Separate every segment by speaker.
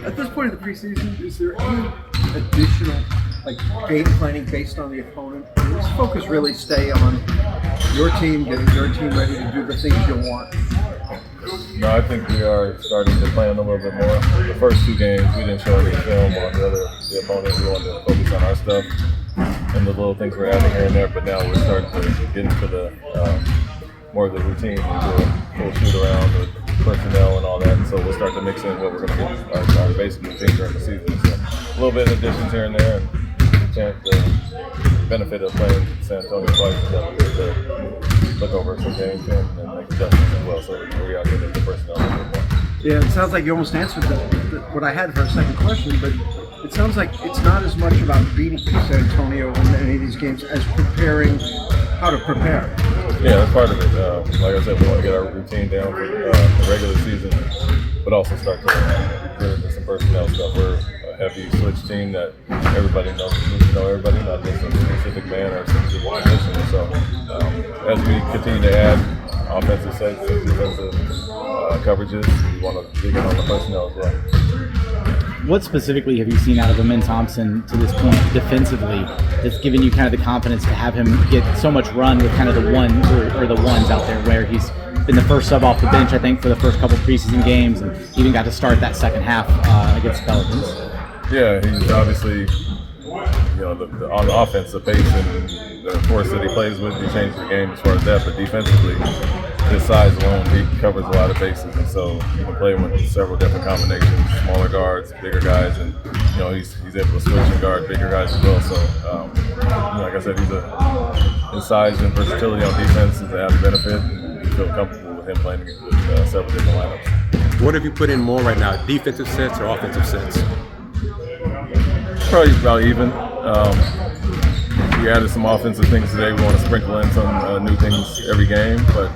Speaker 1: At this point of the preseason, is there any additional game planning based on the opponent? Or does focus really stay on your team, getting your team ready to do the things you want?
Speaker 2: No, I think we are starting to plan a little bit more. The first 2 games, we didn't show any film on the opponent. We wanted to focus on our stuff and the little things we're adding here and there. But now we're starting to get into the more of the routine. We do a full shoot around with personnel and all that. And so we'll start to mix in what we're going to get our basic routine during the season. So a little bit of additions here and there, and the benefit of playing San Antonio twice is that we get to look over some games and make adjustments as well. So we are getting the personnel a little bit more.
Speaker 1: Yeah, it sounds like you almost answered what I had for a second question, but it sounds like it's not as much about beating San Antonio in any of these games as preparing how to prepare.
Speaker 2: Yeah, that's part of it. Like I said, we want to get our routine down for the regular season, but also start to get into some personnel stuff. We're a heavy switch team that everybody knows everybody, not just a specific man or a specific position. So as we continue to add offensive sets, defensive coverages, we want to dig in on the personnel as well.
Speaker 3: What specifically have you seen out of Amen Thompson to this point defensively that's given you kind of the confidence to have him get so much run with kind of the ones or the ones out there, where he's been the first sub off the bench, I think, for the first couple preseason games, and even got to start that second half against Pelicans?
Speaker 2: Yeah, he's obviously, on the offense, the pace and the force that he plays with, he changed the game as far as that, but defensively, his size alone, he covers a lot of bases, and so you can play him with several different combinations, smaller guards, bigger guys, and he's able to switch and guard bigger guys as well. So, like I said, his size and versatility on defense is an added benefit, and you feel comfortable with him playing with several different lineups.
Speaker 4: What have you put in more right now, defensive sets or offensive sets?
Speaker 2: Probably about even. We added some offensive things today. We want to sprinkle in some new things every game, but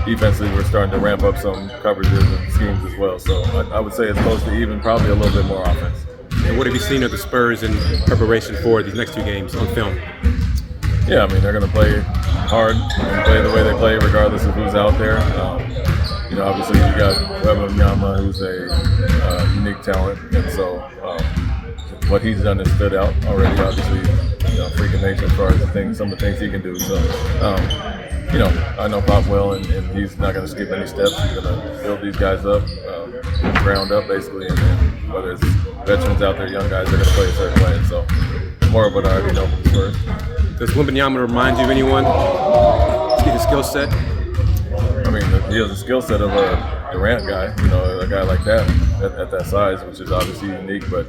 Speaker 2: defensively we're starting to ramp up some coverages and schemes as well. So I would say it's close to even, probably a little bit more offense.
Speaker 4: And what have you seen of the Spurs in preparation for these next 2 games on film?
Speaker 2: Yeah, I mean, they're going to play hard and play the way they play regardless of who's out there. Obviously you got Wembanyama, who's a unique talent, and so what he's done has stood out already. Obviously, freak of nature as far as some of the things he can do. So, I know Pop well, and he's not going to skip any steps. He's going to build these guys up, ground up basically, and whether it's veterans out there, young guys, they're going to play a certain way. And so, more of what I already know from the Spurs.
Speaker 4: Does Wembanyama remind you of anyone? See the skill set?
Speaker 2: I mean, he has a skill set of a Durant guy, a guy like that at that size, which is obviously unique, but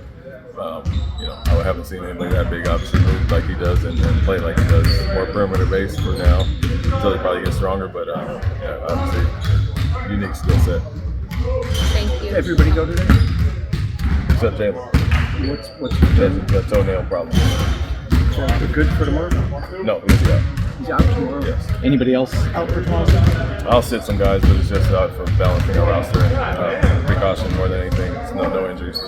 Speaker 2: I haven't seen anybody that big obviously move like he does and play like he does. More perimeter based for now until he probably gets stronger, but obviously unique skill set.
Speaker 5: Thank you.
Speaker 1: Everybody go today?
Speaker 2: Except Jalen.
Speaker 1: What's
Speaker 2: the toenail problem.
Speaker 1: They're good for tomorrow?
Speaker 2: No, he's out.
Speaker 1: He's out tomorrow?
Speaker 2: Yes.
Speaker 3: Anybody else out for tomorrow?
Speaker 2: I'll sit some guys, but it's just out for balancing our roster and precaution more than anything. It's no injuries.